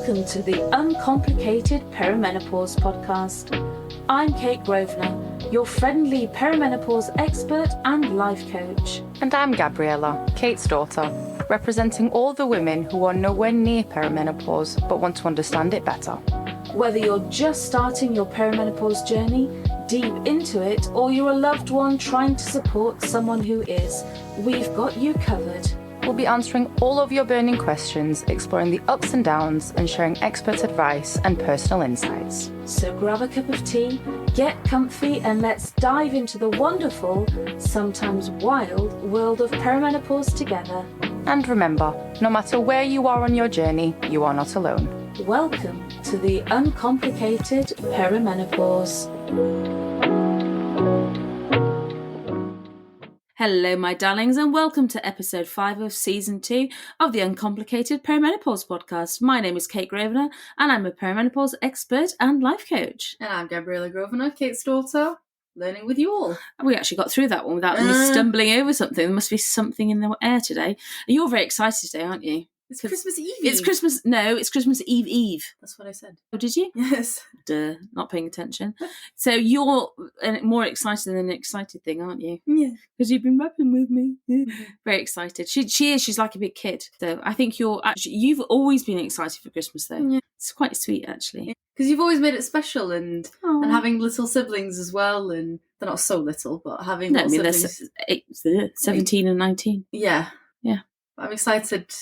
Welcome to the Uncomplicated Perimenopause podcast. I'm Kate Grosvenor, your friendly perimenopause expert and life coach. And I'm Gabriella, Kate's daughter, representing all the women who are nowhere near perimenopause but want to understand it better. Whether you're just starting your perimenopause journey, deep into it, or you're a loved one trying to support someone who is, we've got you covered. We'll be answering all of your burning questions, exploring the ups and downs, and sharing expert advice and personal insights. So grab a cup of tea, get comfy, and let's dive into the wonderful, sometimes wild, world of perimenopause together. And remember, no matter where you are on your journey, you are not alone. Welcome to the Uncomplicated Perimenopause. Hello, my darlings, and welcome to episode 5 of season 2 of the Uncomplicated Perimenopause podcast. My name is Kate Grosvenor, and I'm a perimenopause expert and life coach. And I'm Gabriella Grosvenor, Kate's daughter, learning with you all. We actually got through that one without me stumbling over something. There must be something in the air today. You're very excited today, aren't you? It's Christmas Eve. It's Christmas. No, it's Christmas Eve. That's what I said. Oh, did you? Yes. Duh, not paying attention. So you're more excited than an excited thing, aren't you? Yeah. Because you've been rapping with me. Very excited. She is. She's like a big kid. So I think you've always been excited for Christmas, though. Yeah. It's quite sweet, actually. Because you've always made it special, and having little siblings as well, and they're not so little, but having little siblings. They're 17 and 19. Yeah. Yeah. I'm excited.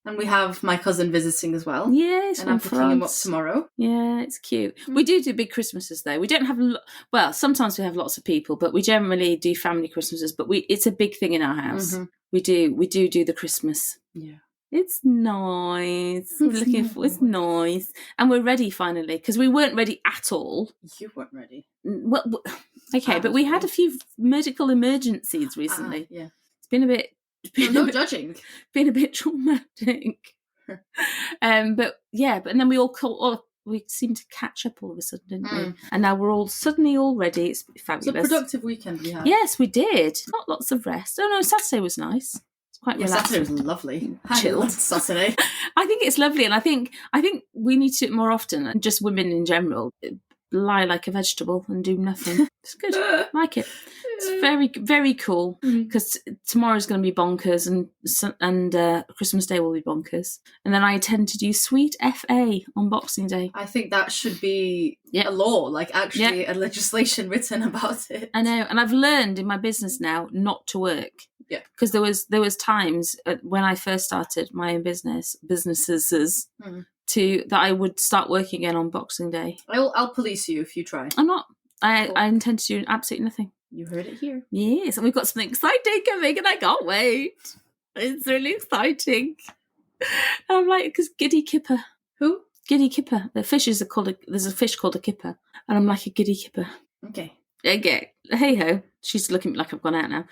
And we have my cousin visiting as well. Yes, and I'm picking him up tomorrow. Yeah, it's cute. We do big Christmases though. We don't have sometimes we have lots of people, but we generally do family Christmases. But it's a big thing in our house. Mm-hmm. We do the Christmas. Yeah, it's nice. We're looking for it's nice, and we're ready finally because we weren't ready at all. You weren't ready. Well, okay, but we had a few medical emergencies recently. Yeah, it's been a bit. Judging. Been a bit traumatic. But and then we seemed to catch up all of a sudden, didn't we? And now we're all suddenly all ready. It's fabulous. It's a productive weekend we had. Yes, we did. Not lots of rest. Oh no, Saturday was nice. It's quite relaxing. Saturday was lovely. Chilled. Saturday. I think it's lovely, and I think we need to do it more often, and just women in general. Lie like a vegetable and do nothing. It's good. I like it. It's very, very cool because tomorrow's going to be bonkers and Christmas Day will be bonkers. And then I intend to do sweet FA on Boxing Day. I think that should be a law, like actually a legislation written about it. I know. And I've learned in my business now not to work. Yeah. Because there was times when I first started my own businesses that I would start working again on Boxing Day. I'll police you if you try. I'm not. I intend to do absolutely nothing. You heard it here. Yes, and we've got something exciting coming, and I can't wait. It's really exciting. And I'm like, because Giddy Kipper. Who? Giddy Kipper. There's a fish called a kipper, and I'm like a Giddy Kipper. Okay. Hey ho. She's looking at me like I've gone out now.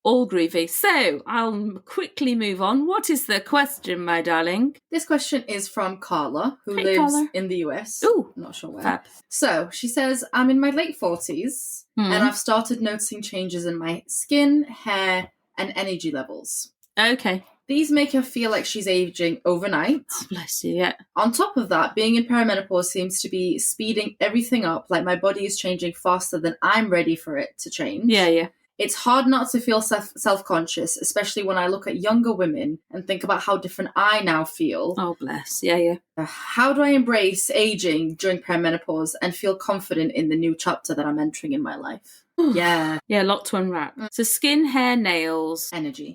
All groovy. So I'll quickly move on. What is the question, my darling? This question is from Carla, who lives in the US. Ooh, not sure where. Fab. So she says, I'm in my late 40s and I've started noticing changes in my skin, hair, and energy levels. Okay. These make her feel like she's aging overnight. Oh, bless you, yeah. On top of that, being in perimenopause seems to be speeding everything up, like my body is changing faster than I'm ready for it to change. Yeah. It's hard not to feel self-conscious, especially when I look at younger women and think about how different I now feel. Oh, bless. Yeah. How do I embrace aging during perimenopause and feel confident in the new chapter that I'm entering in my life? Yeah, a lot to unwrap. So skin, hair, nails. Energy.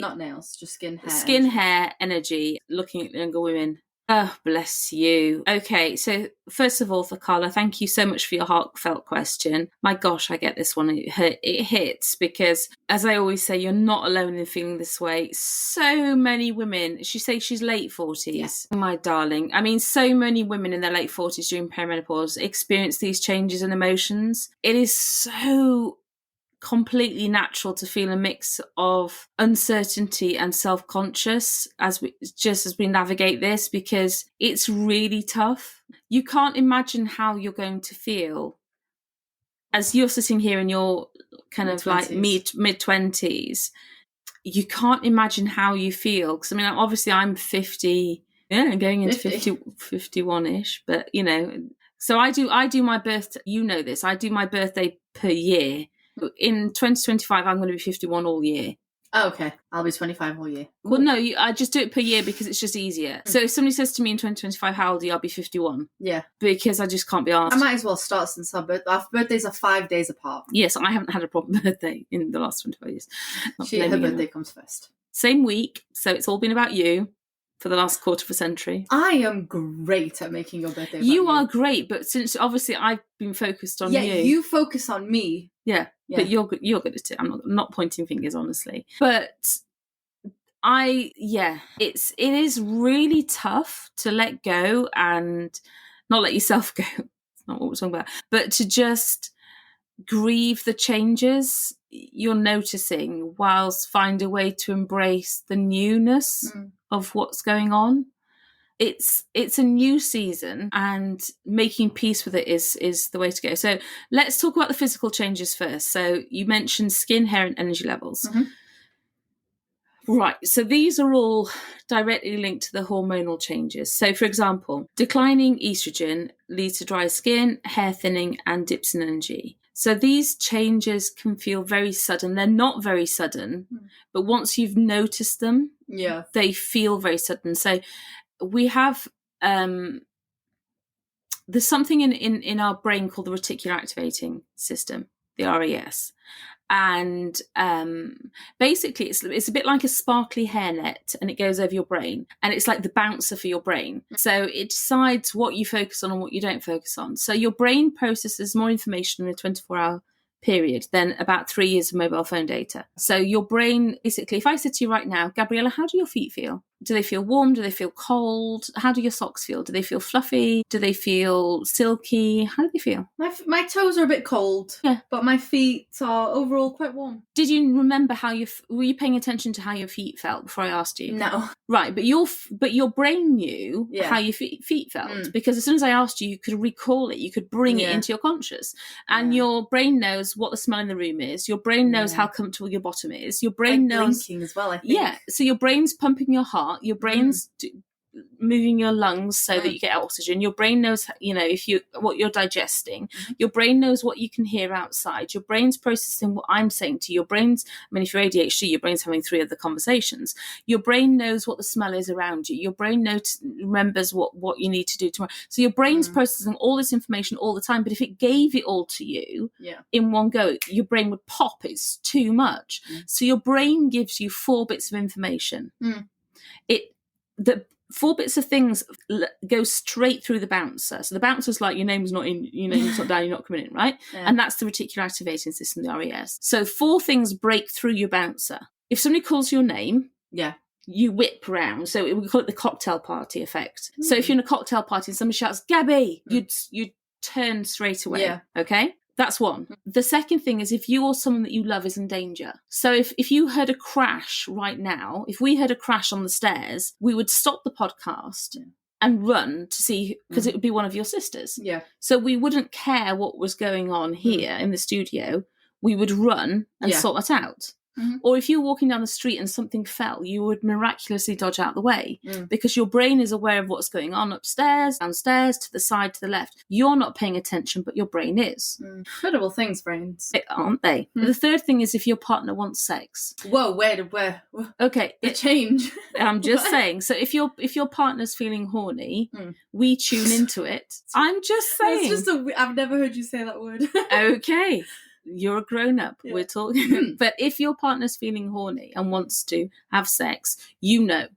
Not nails, just skin, hair. Skin, hair, energy. Looking at younger women. Oh, bless you. Okay, so first of all, for Carla, thank you so much for your heartfelt question. My gosh, I get this one. It hits because, as I always say, you're not alone in feeling this way. So many women, she says she's late 40s. Yeah. My darling. I mean, so many women in their late 40s during perimenopause experience these changes in emotions. It is so completely natural to feel a mix of uncertainty and self-conscious as we navigate this, because it's really tough. You can't imagine how you're going to feel as you're sitting here in your kind of like mid-20s. You can't imagine how you feel, because I mean, obviously I'm 50 Yeah, going into 50. 51-ish. But, you know, so I do my birthday, you know this, I do my birthday per year. In 2025, I'm going to be 51 all year. Oh, okay. I'll be 25 all year. Well, no, I just do it per year because it's just easier. So if somebody says to me in 2025, how old are you? I'll be 51. Yeah. Because I just can't be asked. I might as well start since our birthdays are 5 days apart. Yes, I haven't had a proper birthday in the last 25 years. Her birthday comes first. Same week, so it's all been about you for the last quarter of a century. I am great at making your birthday about you. are great, but since obviously I've been focused on you. Yeah, you focus on me. Yeah, but you're good at it. I'm not pointing fingers, honestly. But it is really tough to let go and not let yourself go. It's not what we're talking about. But to just grieve the changes you're noticing whilst find a way to embrace the newness of what's going on. It's a new season, and making peace with it is the way to go. So let's talk about the physical changes first. So you mentioned skin, hair, and energy levels. Right, so these are all directly linked to the hormonal changes. So, for example, declining estrogen leads to dry skin, hair thinning, and dips in energy. So these changes can feel very sudden. They're not very sudden, but once you've noticed them, they feel very sudden. So we have there's something in our brain called the reticular activating system, the RAS. And basically it's a bit like a sparkly hairnet, and it goes over your brain, and it's like the bouncer for your brain. So it decides what you focus on and what you don't focus on. So your brain processes more information in a 24-hour period than about 3 years of mobile phone data. So your brain, basically, if I said to you right now, Gabriella, how do your feet feel? Do they feel warm? Do they feel cold? How do your socks feel? Do they feel fluffy? Do they feel silky? How do they feel? My toes are a bit cold, but my feet are overall quite warm. Did you remember were you paying attention to how your feet felt before I asked you? No. Right, but your brain knew how your feet felt, because as soon as I asked you, you could recall it, you could bring it into your conscious, and your brain knows what the smell in the room is. Your brain knows how comfortable your bottom is. Your brain knows blinking as well, I think. Yeah, so your brain's pumping your heart. Your brain's moving your lungs so that you get oxygen. Your brain knows, what you're digesting. Your brain knows what you can hear outside. Your brain's processing what I'm saying to you. Your brain's, if you're ADHD, your brain's having 3 other conversations. Your brain knows what the smell is around you. Your brain remembers what you need to do tomorrow. So your brain's processing all this information all the time. But if it gave it all to you in one go, your brain would pop. It's too much. So your brain gives you 4 bits of information. The 4 bits of things go straight through the bouncer. So the bouncer's like, your name's not in, your name's not down, you're not coming in, right? And that's the reticular activating system, the RAS. So 4 things break through your bouncer. If somebody calls your name, you whip round. So we call it the cocktail party effect. So if you're in a cocktail party and somebody shouts, Gabby, you'd turn straight away. Okay? That's one. The second thing is if you or someone that you love is in danger. So if you heard a crash right now, if we heard a crash on the stairs, we would stop the podcast and run to see, because it would be one of your sisters. So we wouldn't care what was going on here in the studio. We would run and sort it out. Or if you're walking down the street and something fell, you would miraculously dodge out the way because your brain is aware of what's going on upstairs, downstairs, to the side, to the left. You're not paying attention, but your brain is. Incredible things, brains. Aren't they? The third thing is if your partner wants sex. Whoa, where? Okay. The change. I'm just saying. So if your partner's feeling horny, we tune into it. I'm just saying. I've never heard you say that word. Okay. You're a grown-up. We're talking. But if your partner's feeling horny and wants to have sex, you know.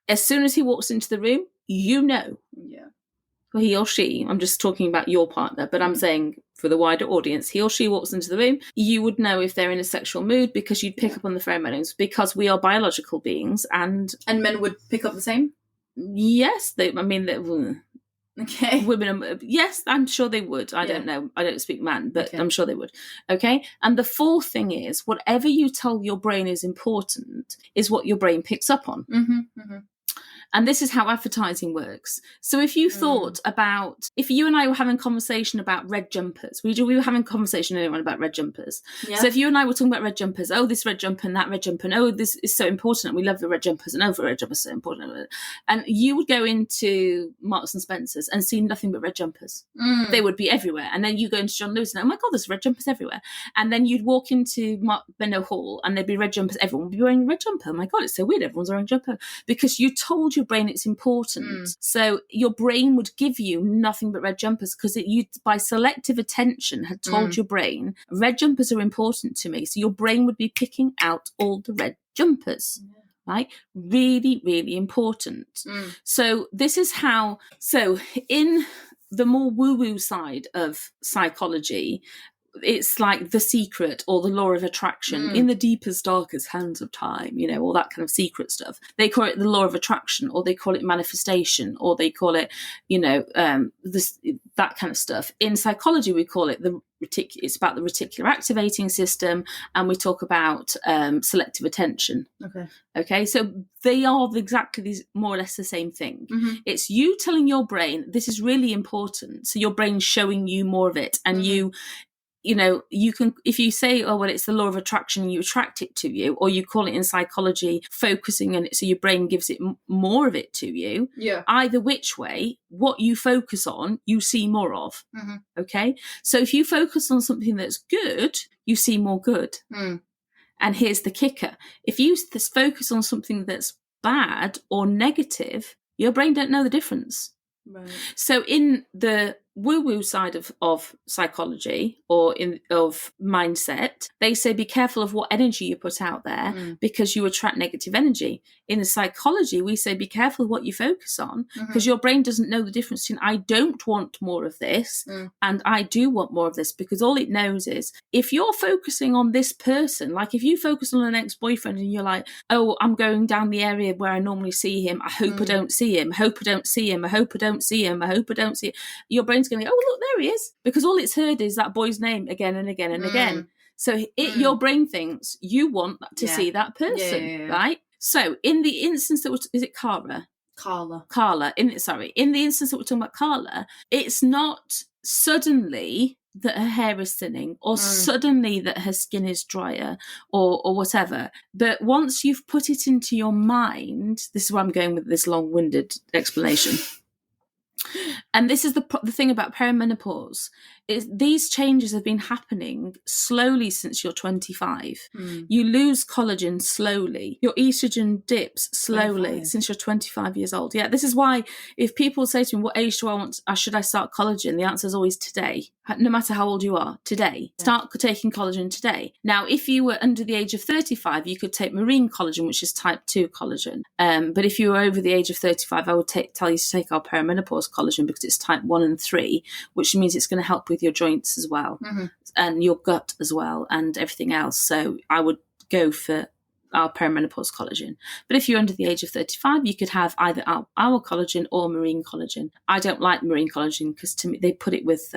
As soon as he walks into the room, you know. Well, he or she, I'm just talking about your partner, but I'm saying for the wider audience, he or she walks into the room, you would know if they're in a sexual mood because you'd pick up on the pheromones, because we are biological beings. And men would pick up the same? Yes. Okay. Women, yes, I'm sure they would. I don't know. I don't speak man, but I'm sure they would. Okay. And the 4th thing is, whatever you tell your brain is important is what your brain picks up on. And this is how advertising works. So if you thought about, if you and I were having a conversation about red jumpers, we were having a conversation earlier on about red jumpers. Yeah. So if you and I were talking about red jumpers, oh, this red jumper and that red jumper, and oh, this is so important, we love the red jumpers, and oh, the red jumpers are so important. And you would go into Marks and Spencer's and see nothing but red jumpers. They would be everywhere. And then you go into John Lewis and, oh my God, there's red jumpers everywhere. And then you'd walk into Benno Hall and there'd be red jumpers. Everyone would be wearing a red jumper. Oh my God, it's so weird. Everyone's wearing a jumper. Because you told your brain it's important. So your brain would give you nothing but red jumpers because you, by selective attention, had told your brain, red jumpers are important to me. So your brain would be picking out all the red jumpers. Right? Really, really important. So this is how, so in the more woo-woo side of psychology, it's like The Secret or the law of attraction, in the deepest, darkest hands of time, you know, all that kind of secret stuff. They call it the law of attraction, or they call it manifestation, or they call it, you know, that kind of stuff. In psychology, we call it it's about the reticular activating system, and we talk about selective attention. Okay, so they are exactly these, more or less the same thing. It's you telling your brain this is really important, so your brain's showing you more of it, and you know, you can, if you say, oh, well, it's the law of attraction and you attract it to you, or you call it in psychology focusing on it so your brain gives it more of it to you. Either which way, what you focus on, you see more of. Okay? So if you focus on something that's good, you see more good. And here's the kicker. If you focus on something that's bad or negative, your brain don't know the difference. So in the woo-woo side of psychology, or of mindset, they say be careful of what energy you put out there because you attract negative energy. In the psychology, we say be careful of what you focus on because your brain doesn't know the difference between I don't want more of this and I do want more of this, because all it knows is if you're focusing on this person, like if you focus on an ex-boyfriend and you're like, oh, I'm going down the area where I normally see him, I hope I don't see him, I hope I don't see him, I hope I don't see him, I hope I don't see him. Your brain's going to go, oh, look, there he is, because all it's heard is that boy's name again and again and again. So your brain thinks you want to see that person, right? So in the instance that was, is it Carla? Carla. In the instance that we're talking about Carla, it's not suddenly that her hair is thinning, or suddenly that her skin is drier, or whatever. But once you've put it into your mind, this is where I'm going with this long-winded explanation. And this is the thing about perimenopause, is these changes have been happening slowly since you're 25. You lose collagen slowly. Your estrogen dips slowly 25. Since you're 25 years old. Yeah, this is why if people say to me, what age do I want, should I start collagen? The answer is always today. No matter how old you are, today. Start taking collagen today. Now, if you were under the age of 35, you could take marine collagen, which is type 2 collagen. But if you were over the age of 35, I would tell you to take our perimenopause collagen because it's type 1 and 3, which means it's going to help with your joints as well, and your gut as well, and everything else. So I would go for our perimenopause collagen. But if you're under the age of 35, you could have either our collagen or marine collagen. I don't like marine collagen because to me they put it with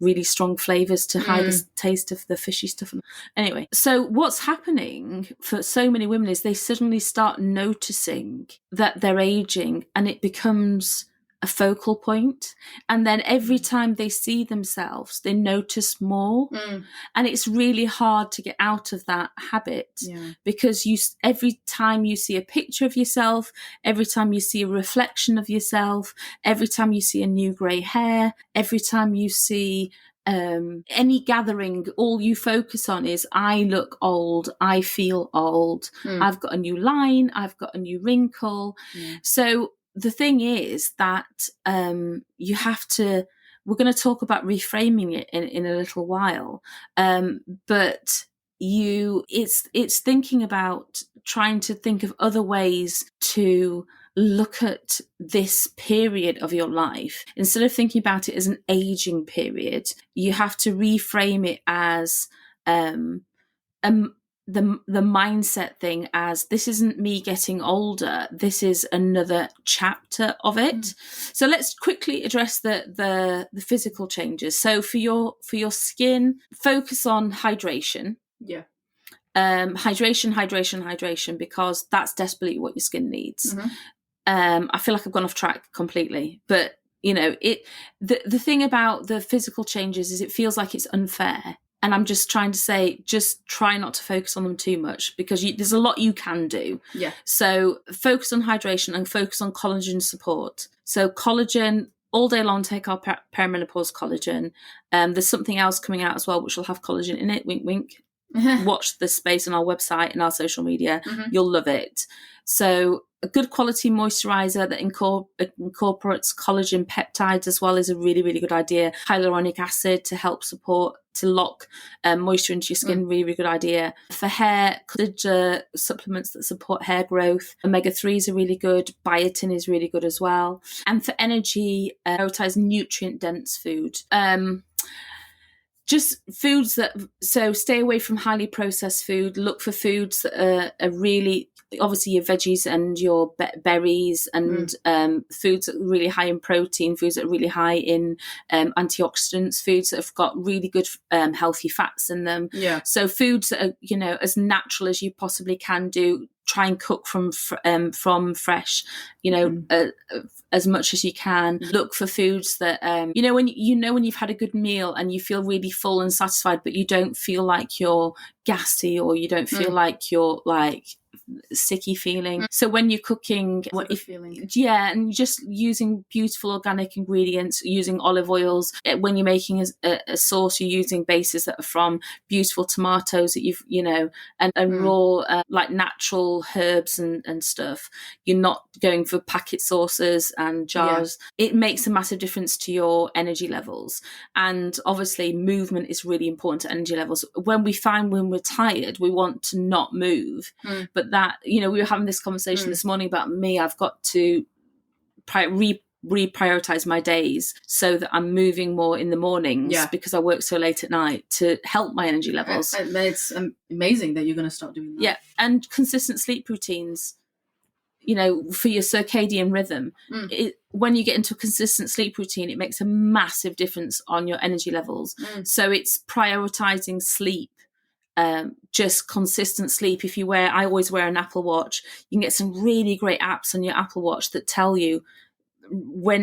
really strong flavors to hide the taste of the fishy stuff. Anyway, so what's happening for so many women is they suddenly start noticing that they're aging, and it becomes a focal point, and then every time they see themselves they notice more, and it's really hard to get out of that habit because every time you see a picture of yourself, every time you see a reflection of yourself, every time you see a new grey hair, every time you see any gathering, all you focus on is I look old, I feel old, I've got a new line, I've got a new wrinkle. So the thing is that you have to, we're going to talk about reframing it in a little while, but it's thinking about trying to think of other ways to look at this period of your life. Instead of thinking about it as an aging period, you have to reframe it as the mindset thing, as this isn't me getting older, this is another chapter of it. So let's quickly address the physical changes. So for your skin, focus on hydration. Hydration, because that's desperately what your skin needs. I feel like I've gone off track completely, but the thing about the physical changes is it feels like it's unfair. And I'm just trying to say, just try not to focus on them too much, because there's a lot you can do. Yeah. So focus on hydration and focus on collagen support. So collagen, all day long, take our perimenopause collagen. There's something else coming out as well, which will have collagen in it. Wink, wink. Watch the space on our website and our social media. You'll love it. So a good quality moisturizer that incorporates collagen peptides as well is a really, really good idea. Hyaluronic acid to help support, to lock moisture into your skin, really, really good idea. For hair, supplements that support hair growth. Omega-3s are really good. Biotin is really good as well. And for energy, prioritize nutrient-dense food. Just foods so stay away from highly processed food. Look for foods that are really, obviously your veggies and your berries, and foods that are really high in protein, foods that are really high in antioxidants, foods that have got really good healthy fats in them. Yeah. So foods that are, as natural as you possibly can do. Try and cook from fresh, as much as you can. Look for foods that, when you've had a good meal and you feel really full and satisfied, but you don't feel like you're gassy, or you don't feel like you're like sicky feeling. So when you're cooking, and you're just using beautiful organic ingredients, using olive oils. When you're making a sauce, you're using bases that are from beautiful tomatoes that and raw, like natural herbs and stuff. You're not going for packet sauces and jars. It makes a massive difference to your energy levels. And obviously movement is really important to energy levels. When we're tired, we want to not move, but that, we were having this conversation this morning about me. I've got to reprioritize my days so that I'm moving more in the mornings, because I work so late at night, to help my energy levels. It's amazing that you're going to start doing that. Yeah, and consistent sleep routines, for your circadian rhythm. When you get into a consistent sleep routine, it makes a massive difference on your energy levels. So it's prioritizing sleep. Just consistent sleep. I always wear an Apple Watch. You can get some really great apps on your Apple Watch that tell you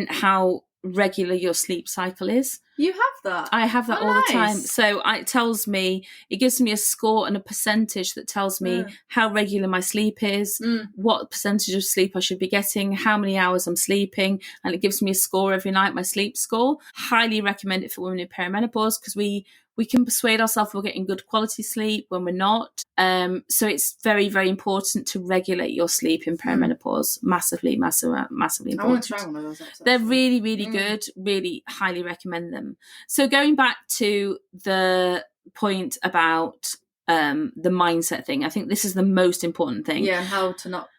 how regular your sleep cycle is. You have that? I have that all the time. So it gives me a score and a percentage that tells me how regular my sleep is, what percentage of sleep I should be getting, how many hours I'm sleeping, and it gives me a score every night, my sleep score. Highly recommend it for women in perimenopause, because we can persuade ourselves we're getting good quality sleep when we're not. So it's very, very important to regulate your sleep in perimenopause. Massively important. I want to try one of those apps. They're really, really good. Really highly recommend them. So going back to the point about the mindset thing, I think this is the most important thing. Yeah, and how to not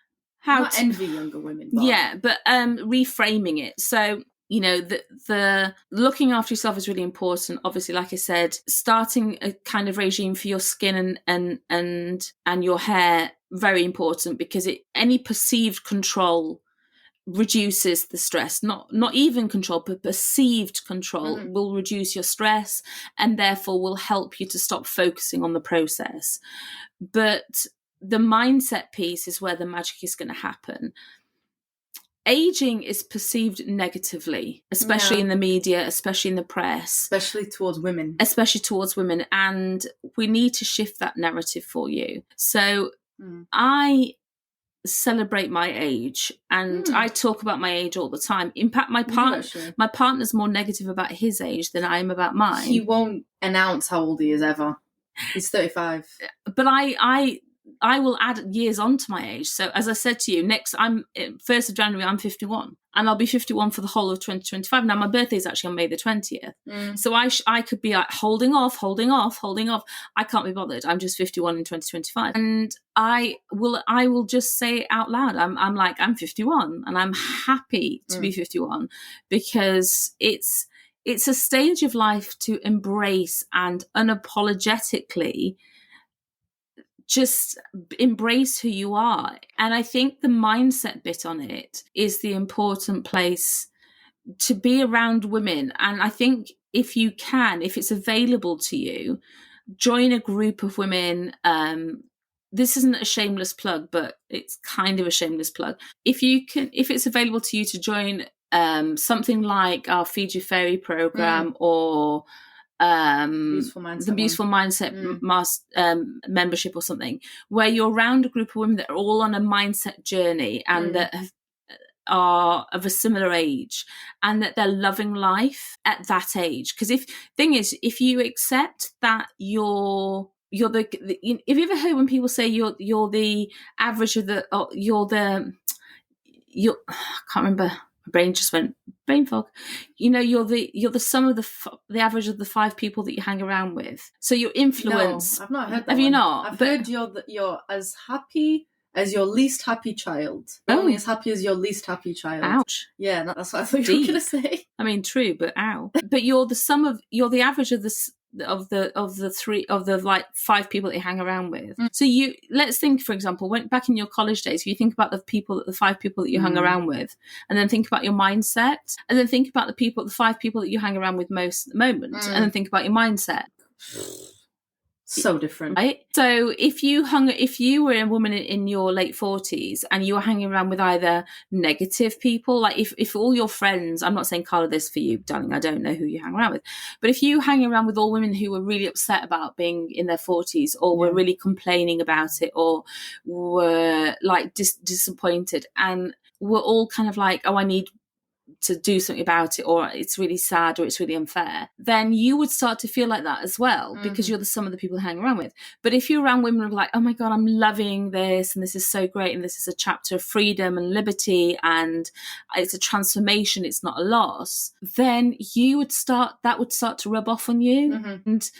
envy younger women. But reframing it. So, the looking after yourself is really important. Obviously, like I said, starting a kind of regime for your skin and your hair, very important, because any perceived control reduces the stress. Not even control, but perceived control will reduce your stress, and therefore will help you to stop focusing on the process. But the mindset piece is where the magic is going to happen. Aging is perceived negatively, especially in the media, especially in the press. Especially towards women. And we need to shift that narrative for you. So I celebrate my age, and I talk about my age all the time. In fact, my partner's more negative about his age than I am about mine. He won't announce how old he is ever. He's 35. But I will add years on to my age. So as I said to you, 1st of January, I'm 51, and I'll be 51 for the whole of 2025. Now, my birthday is actually on May the 20th. So I could be like holding off. I can't be bothered. I'm just 51 in 2025. And I will just say it out loud. I'm 51, and I'm happy to be 51, because it's a stage of life to embrace and unapologetically just embrace who you are. And I think the mindset bit on it is the important place to be around women. And I think if it's available to you, join a group of women this isn't a shameless plug, but it's kind of a shameless plug. If it's available to you to join something like our Feed Your Fairy program or the Beautiful Mindset membership or something, where you're around a group of women that are all on a mindset journey and that are of a similar age, and that they're loving life at that age. Because if you accept that you're the have you ever heard when people say you're the average of the I can't remember, my brain just went brain fog. You're the sum of the average of the 5 people that you hang around with. So your influence. No, I've not heard that. Have you not? I've heard you're as happy as your least happy child. Only as happy as your least happy child. Ouch. Yeah, that's what I thought you were going to say. I mean, true, but ow. But you're the average of the like 5 people that you hang around with. So let's think, for example, back in your college days, if you think about the 5 people that you hung around with, and then think about your mindset, and then think about the 5 people that you hang around with most at the moment, and then think about your mindset. So different, right? So if you were a woman in your late 40s and you were hanging around with either negative people, like if all your friends, I'm not saying Carla this for you, darling, I don't know who you hang around with, but if you hang around with all women who were really upset about being in their 40s, or were really complaining about it, or were like disappointed, and were all kind of like, oh, I need to do something about it, or it's really sad, or it's really unfair, then you would start to feel like that as well, because you're the sum of the people you hang around with. But if you're around women who are like, oh my God, I'm loving this, and this is so great, and this is a chapter of freedom and liberty, and it's a transformation, it's not a loss, then that would start to rub off on you. And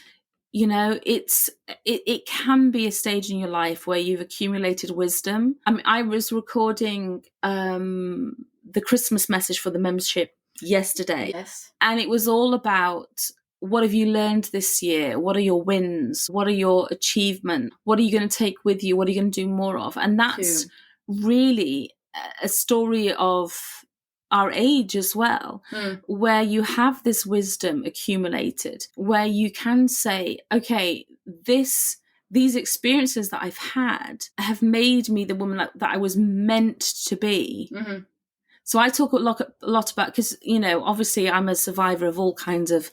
it can be a stage in your life where you've accumulated wisdom. I mean, I was recording the Christmas message for the membership yesterday. Yes. And it was all about, what have you learned this year? What are your wins? What are your achievements? What are you going to take with you? What are you going to do more of? And that's really a story of our age as well, where you have this wisdom accumulated, where you can say, okay, these experiences that I've had have made me the woman that I was meant to be. So I talk a lot about, because, obviously I'm a survivor of all kinds of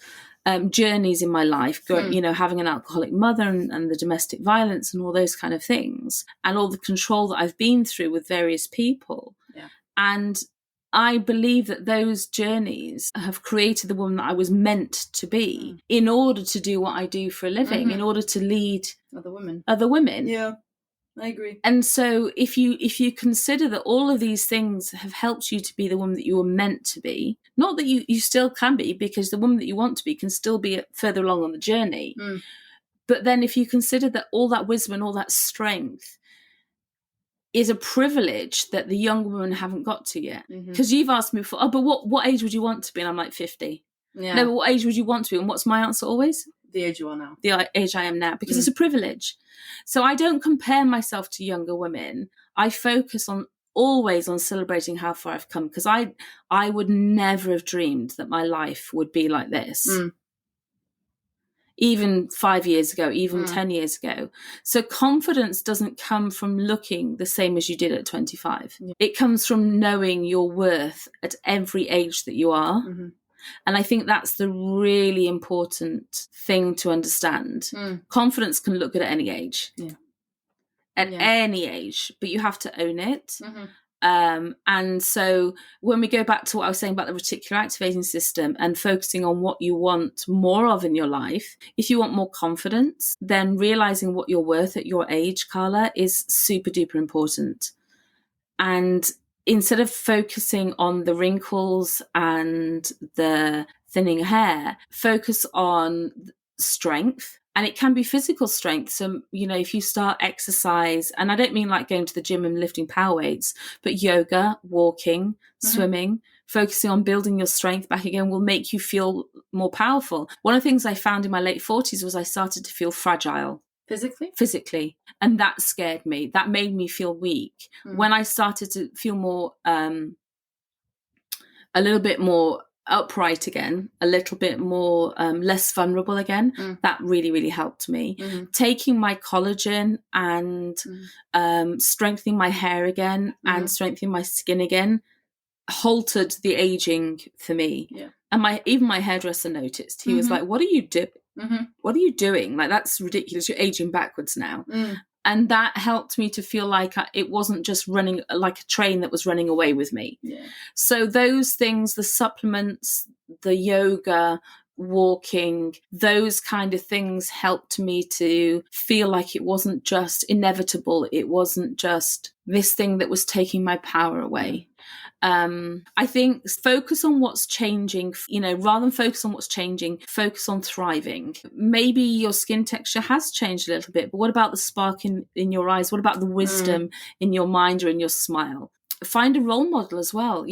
journeys in my life, having an alcoholic mother and the domestic violence and all those kind of things, and all the control that I've been through with various people. Yeah. And I believe that those journeys have created the woman that I was meant to be in order to do what I do for a living, in order to lead other women. Yeah, I agree. And so if you consider that all of these things have helped you to be the woman that you were meant to be, not that you still can be, because the woman that you want to be can still be further along on the journey. But then if you consider that all that wisdom and all that strength is a privilege that the young women haven't got to yet. Because you've asked me before, but what age would you want to be? And I'm like, 50. Yeah. No, but what age would you want to be? And what's my answer always? The age you are now. The age I am now, because it's a privilege. So I don't compare myself to younger women. I focus always on celebrating how far I've come, because I would never have dreamed that my life would be like this. Even 5 years ago, even 10 years ago. So confidence doesn't come from looking the same as you did at 25. Yeah. It comes from knowing your worth at every age that you are. And I think that's the really important thing to understand. Confidence can look good at any age. At any age, but you have to own it. And so when we go back to what I was saying about the reticular activating system and focusing on what you want more of in your life, if you want more confidence, then realizing what you're worth at your age, Carla, is super duper important. And instead of focusing on the wrinkles and the thinning hair, focus on strength. And it can be physical strength. So, if you start exercise, and I don't mean like going to the gym and lifting power weights, but yoga, walking, swimming, focusing on building your strength back again will make you feel more powerful. One of the things I found in my late 40s was I started to feel fragile. Physically. And that scared me. That made me feel weak. When I started to feel more, a little bit more upright again, a little bit more less vulnerable again. That really, really helped me. Taking my collagen and strengthening my hair again and strengthening my skin again halted the aging for me. And even my hairdresser noticed. He was like, what are you doing? What are you doing? Like, that's ridiculous. You're aging backwards now. And that helped me to feel like it wasn't just running like a train that was running away with me. So those things, the supplements, the yoga, walking, those kind of things helped me to feel like it wasn't just inevitable. It wasn't just this thing that was taking my power away. I think focus on what's changing, rather than focus on what's changing, focus on thriving. Maybe your skin texture has changed a little bit, but what about the spark in your eyes? What about the wisdom in your mind or in your smile? Find a role model as well.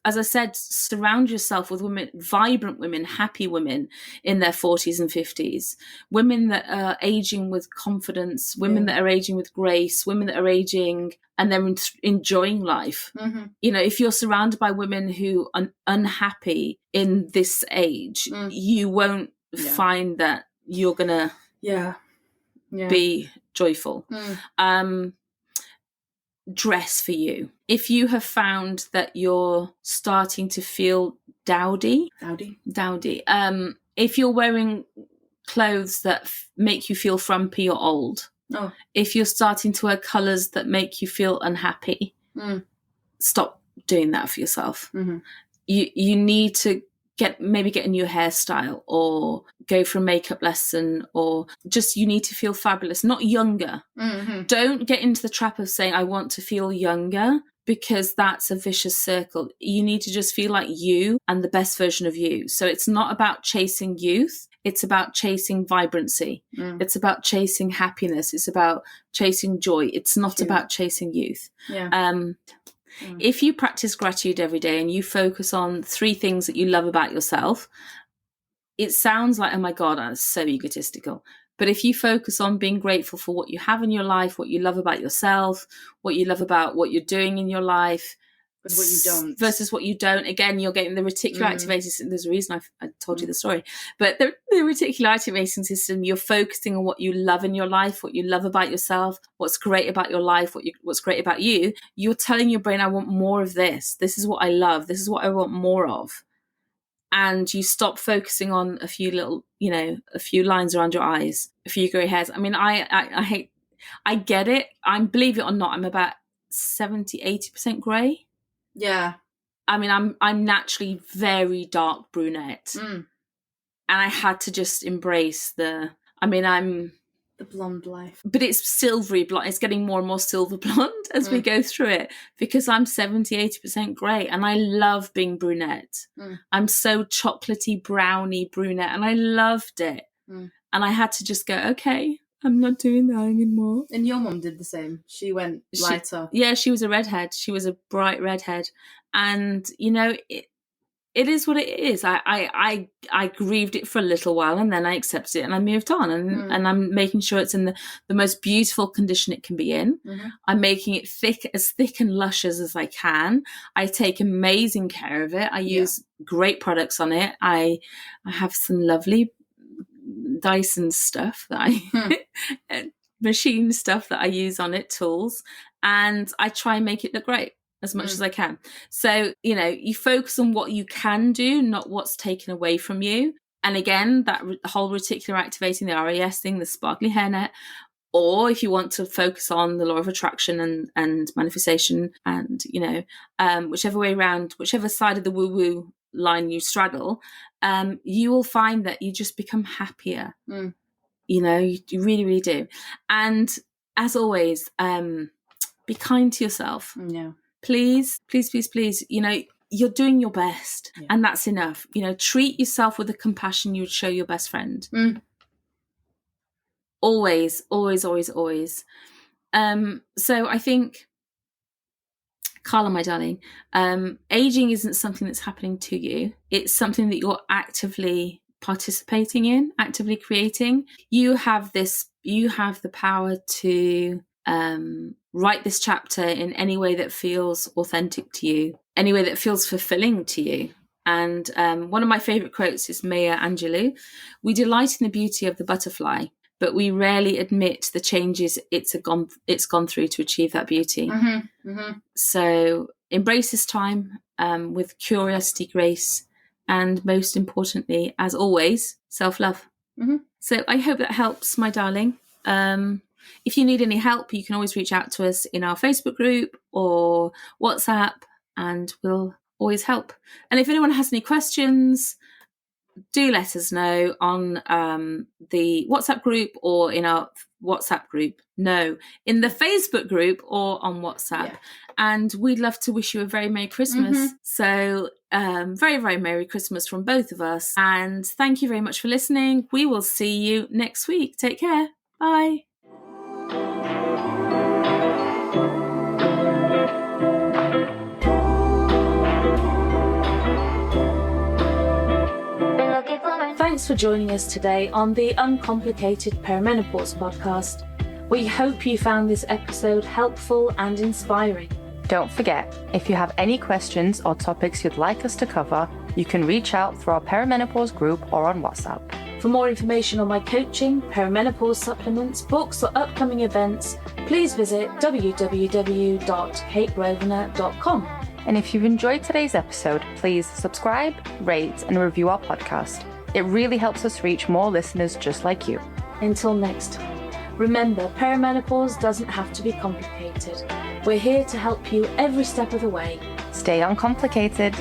As I said, surround yourself with women, vibrant women, happy women in their 40s and 50s, women that are aging with confidence, women that are aging with grace, women that are aging and they're enjoying life. If you're surrounded by women who are unhappy in this age, you won't find that you're going to be joyful. Dress for you. If you have found that you're starting to feel dowdy, if you're wearing clothes that make you feel frumpy or old, if you're starting to wear colours that make you feel unhappy, stop doing that for yourself. You need to get a new hairstyle or go for a makeup lesson, or just you need to feel fabulous, not younger. Don't get into the trap of saying I want to feel younger, because that's a vicious circle. You need to just feel like you and the best version of you. So it's not about chasing youth. It's about chasing vibrancy. It's about chasing happiness. It's about chasing joy. It's not about chasing youth. If you practice gratitude every day and you focus on 3 things that you love about yourself, it sounds like, oh my God, that's so egotistical. But if you focus on being grateful for what you have in your life, what you love about yourself, what you love about what you're doing in your life, versus what you don't, again, you're getting the reticular activating system. There's a reason I told you the story, but the reticular activating system, you're focusing on what you love in your life, what you love about yourself, what's great about your life, what's great about you. You're telling your brain, I want more of this. This is what I love. This is what I want more of. And you stop focusing on a few little, a few lines around your eyes, a few grey hairs. I mean, I get it. Believe it or not, I'm about 70-80% grey. I mean, I'm naturally very dark brunette, and I had to just embrace I'm the blonde life, but it's silvery blonde. It's getting more and more silver blonde as we go through it, because I'm 70-80% grey, and I love being brunette. I'm so chocolatey, browny brunette, and I loved it. And I had to just go, okay, I'm not doing that anymore. And your mum did the same. She went lighter. She was a redhead. She was a bright redhead. And, it is what it is. I grieved it for a little while, and then I accepted it and I moved on. And I'm making sure it's in the most beautiful condition it can be in. I'm making it as thick and luscious as I can. I take amazing care of it. I use great products on it. I have some lovely Dyson stuff that machine stuff that I use on it, tools, and I try and make it look great as much as I can. So, you focus on what you can do, not what's taken away from you. And again, that whole reticular activating, the RAS thing, the sparkly hairnet, or if you want to focus on the law of attraction and manifestation, and, whichever way around, whichever side of the woo-woo line you straddle, you will find that you just become happier. You really, really do. And as always, be kind to yourself. Please, please, please, please. You're doing your best, and that's enough. Treat yourself with the compassion you would show your best friend. Always, always, always, always. So I think, Carla, my darling, aging isn't something that's happening to you. It's something that you're actively participating in, actively creating. You have the power to write this chapter in any way that feels authentic to you, any way that feels fulfilling to you. And one of my favourite quotes is Maya Angelou. We delight in the beauty of the butterfly, but we rarely admit the changes it's gone through to achieve that beauty. So embrace this time with curiosity, grace, and most importantly, as always, self-love. So I hope that helps, my darling. If you need any help, you can always reach out to us in our Facebook group or WhatsApp, and we'll always help. And if anyone has any questions, do let us know on the WhatsApp group or in our WhatsApp group. No, in the Facebook group or on WhatsApp. Yeah. And we'd love to wish you a very Merry Christmas. So very, very Merry Christmas from both of us. And thank you very much for listening. We will see you next week. Take care. Bye. Thanks for joining us today on the Uncomplicated Perimenopause podcast. We hope you found this episode helpful and inspiring. Don't forget, if you have any questions or topics you'd like us to cover, you can reach out through our Perimenopause group or on WhatsApp. For more information on my coaching, perimenopause supplements, books or upcoming events, please visit www.kategrosvenor.com. And if you've enjoyed today's episode, please subscribe, rate and review our podcast. It really helps us reach more listeners just like you. Until next time, remember, perimenopause doesn't have to be complicated. We're here to help you every step of the way. Stay uncomplicated.